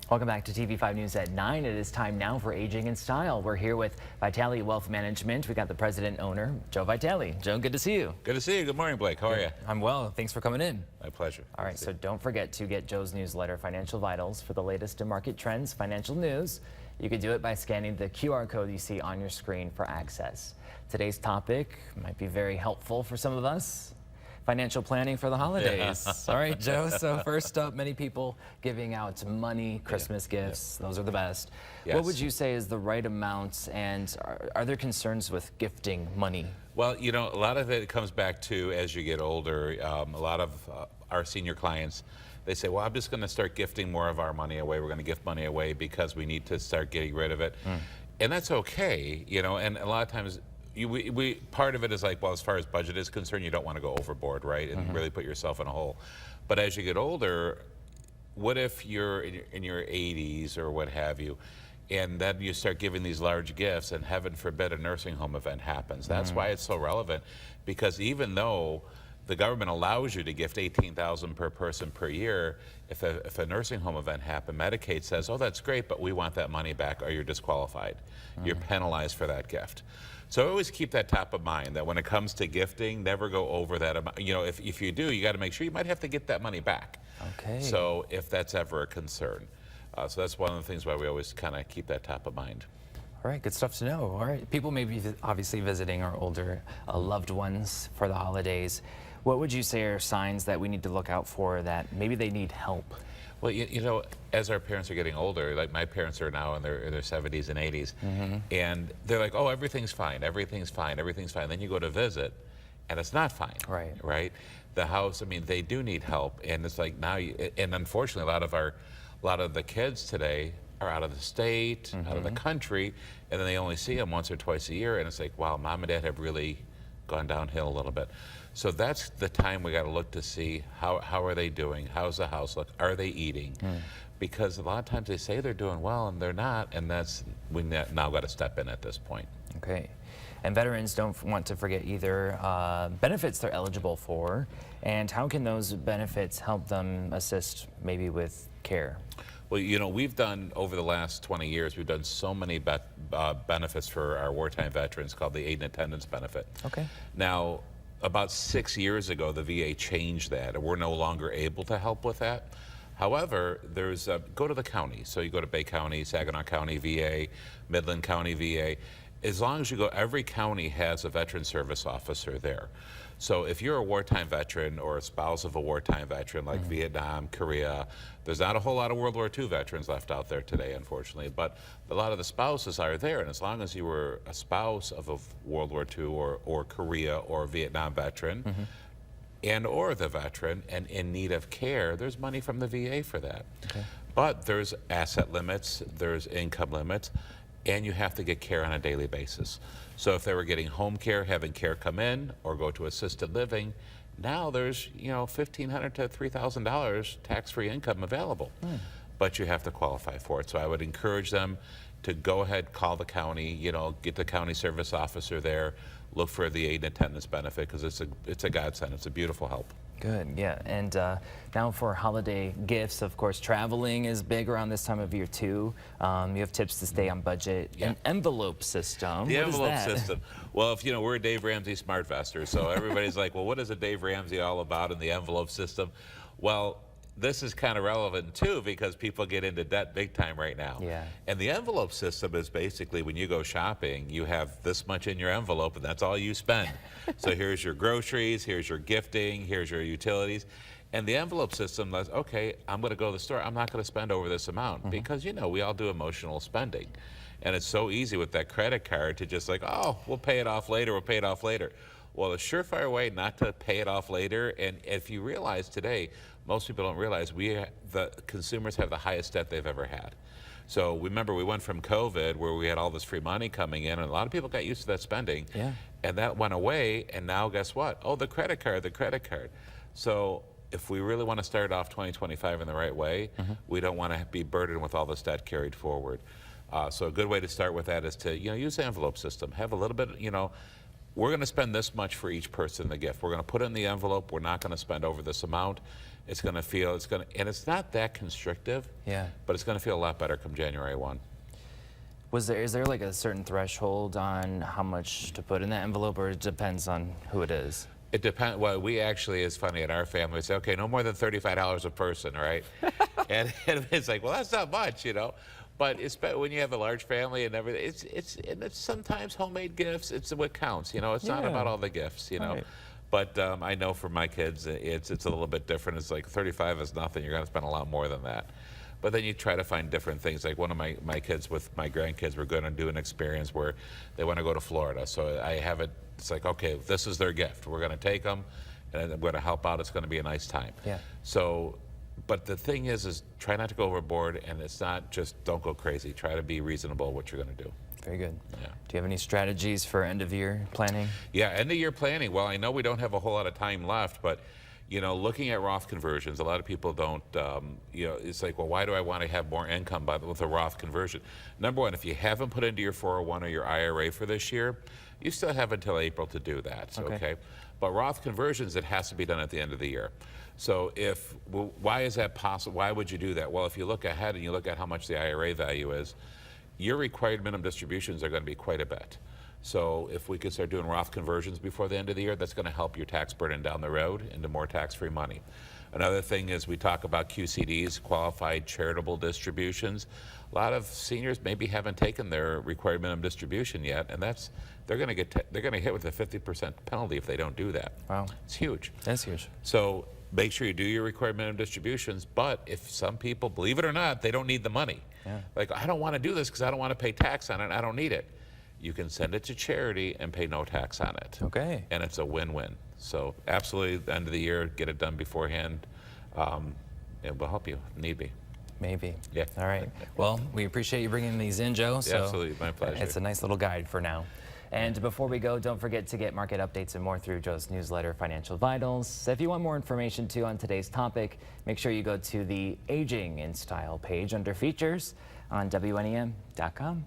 Welcome back to TV5 News at 9. It is time now for Aging in Style. We're here with Vitale Wealth Management. We got the president and owner, Joe Vitale. Joe, good to see you. Good to see you. Good morning, Blake. How are you? I'm well. Thanks for coming in. My pleasure. All right, so don't forget to get Joe's newsletter, Financial Vitals, for the latest in market trends, financial news. You can do it by scanning the QR code you see on your screen for access. Today's topic might be very helpful for some of us. Financial planning for the holidays. Yeah. All right, Joe. So first up, many people giving out money, Christmas gifts. Those are the best. Yes. What would you say is the right amount, and are there concerns with gifting money? Well, you know, a lot of it comes back to as you get older. A lot of our senior clients, they say, well, I'm just going to start gifting more of our money away. We're going to gift money away because we need to start getting rid of it. And that's okay, you know, and a lot of times part of it is like, well, as far as budget is concerned, you don't want to go overboard, right? And really put yourself in a hole. But as you get older, what if you're in your 80s or what have you, and then you start giving these large gifts, and heaven forbid a nursing home event happens. That's why it's so relevant, because even though the government allows you to gift $18,000 per person per year, if a nursing home event happened, Medicaid says, oh, that's great, but we want that money back or you're disqualified. You're penalized for that gift. So always keep that top of mind, that when it comes to gifting, never go over that amount. You know, if you do, you got to make sure you might have to get that money back. Okay. So if that's ever a concern. So that's one of the things why we always kind of keep that top of mind. All right, good stuff to know. All right, people may be obviously visiting our older loved ones for the holidays. What would you say are signs that we need to look out for that maybe they need help? Well, you know, as our parents are getting older, like my parents are now in their 70s and 80s, and they're like, oh, everything's fine, everything's fine, everything's fine. Then you go to visit, and it's not fine. Right. Right? The house, I mean, they do need help, and it's like now, and unfortunately, a lot of the kids today are out of the state, out of the country, and then they only see them once or twice a year, and it's like, wow, mom and dad have really gone downhill a little bit. So that's the time we got to look to see how are they doing, how's the house look, are they eating? Because a lot of times they say they're doing well and they're not, and we now got to step in at this point. Okay. And veterans don't want to forget either benefits they're eligible for, and how can those benefits help them assist maybe with care? Well, you know, we've done, over the last 20 years, we've done so many benefits for our wartime veterans called the Aid and Attendance Benefit. Okay. Now, about 6 years ago, the VA changed that, and we're no longer able to help with that. However, there's go to the county. So you go to Bay County, Saginaw County VA, Midland County VA. As long as you go, every county has a veteran service officer there. So if you're a wartime veteran or a spouse of a wartime veteran like Vietnam, Korea, there's not a whole lot of World War II veterans left out there today, unfortunately, but a lot of the spouses are there, and as long as you were a spouse of a World War II or Korea or Vietnam veteran, and or the veteran and in need of care, there's money from the VA for that. Okay. But there's asset limits, there's income limits, and you have to get care on a daily basis. So if they were getting home care, having care come in, or go to assisted living, now there's, you know, $1,500 to $3,000 tax-free income available. But you have to qualify for it. So I would encourage them to go ahead, call the county, you know, get the county service officer there, look for the aid and attendance benefit, because it's a godsend. It's a beautiful help. Good, yeah. And now for holiday gifts, of course, traveling is big around this time of year too. You have tips to stay on budget. Yeah. An envelope system. The what envelope is that? system. Well, if you know, we're a Dave Ramsey SmartVester, so everybody's like, well, what is a Dave Ramsey all about in the envelope system? Well, this is kind of relevant too, because people get into debt big time right now. Yeah. And the envelope system is basically when you go shopping, you have this much in your envelope and that's all you spend. So here's your groceries, here's your gifting, here's your utilities. And the envelope system says, okay, I'm going to go to the store, I'm not going to spend over this amount, because, you know, we all do emotional spending. And it's so easy with that credit card to just like, oh, we'll pay it off later, we'll pay it off later. Well, a surefire way not to pay it off later, and if you realize today, most people don't realize the consumers have the highest debt they've ever had. So remember, we went from COVID, where we had all this free money coming in, and a lot of people got used to that spending. Yeah. And that went away, and now guess what? Oh, the credit card, the credit card. So if we really want to start off 2025 in the right way, we don't want to be burdened with all this debt carried forward. So a good way to start with that is to, you know, use the envelope system. Have a little bit, you know, we're going to spend this much for each person in the gift. We're going to put it in the envelope. We're not going to spend over this amount. It's going to feel, and it's not that constrictive, Yeah. but it's going to feel a lot better come January 1. Is there like a certain threshold on how much to put in that envelope, or it depends on who it is? It depends. Well, we actually, it's funny, in our family, we say, okay, no more than $35 a person, right? and it's like, well, that's not much, you know. But it's when you have a large family and everything, it's sometimes homemade gifts. It's what counts, you know. It's not Yeah. about all the gifts, you know. Right. But I know for my kids, it's a little bit different. It's like 35 is nothing. You're going to spend a lot more than that. But then you try to find different things. Like one of my kids with my grandkids, we're going to do an experience where they want to go to Florida. So I have it. It's like, okay, this is their gift. We're going to take them, and I'm going to help out. It's going to be a nice time. Yeah. So, but the thing is try not to go overboard, and it's not just don't go crazy. Try to be reasonable what you're going to do. Very good. Yeah. Do you have any strategies for end of year planning? Yeah, end of year planning. Well, I know we don't have a whole lot of time left, but you know, looking at Roth conversions, a lot of people don't, you know, it's like, well, why do I want to have more income with a Roth conversion? Number one, if you haven't put into your 401 or your IRA for this year, you still have until April to do that, okay? But Roth conversions, it has to be done at the end of the year. So why is that possible? Why would you do that? Well, if you look ahead and you look at how much the IRA value is, your required minimum distributions are going to be quite a bit. So if we could start doing Roth conversions before the end of the year, that's going to help your tax burden down the road into more tax-free money. Another thing is we talk about QCDs, qualified charitable distributions. A lot of seniors maybe haven't taken their required minimum distribution yet, and they're going to hit with a 50% penalty if they don't do that. Wow. It's huge. That's huge. So make sure you do your required minimum distributions, but if some people, believe it or not, they don't need the money. Yeah. Like, I don't want to do this because I don't want to pay tax on it, I don't need it. You can send it to charity and pay no tax on it. Okay. And it's a win-win. So absolutely, at the end of the year, get it done beforehand. It will help you, if need be. Maybe. Yeah. All right. Well, we appreciate you bringing these in, Joe. Yeah, absolutely, my pleasure. It's a nice little guide for now. And before we go, don't forget to get market updates and more through Joe's newsletter, Financial Vitals. If you want more information too on today's topic, make sure you go to the Aging in Style page under features on WNEM.com.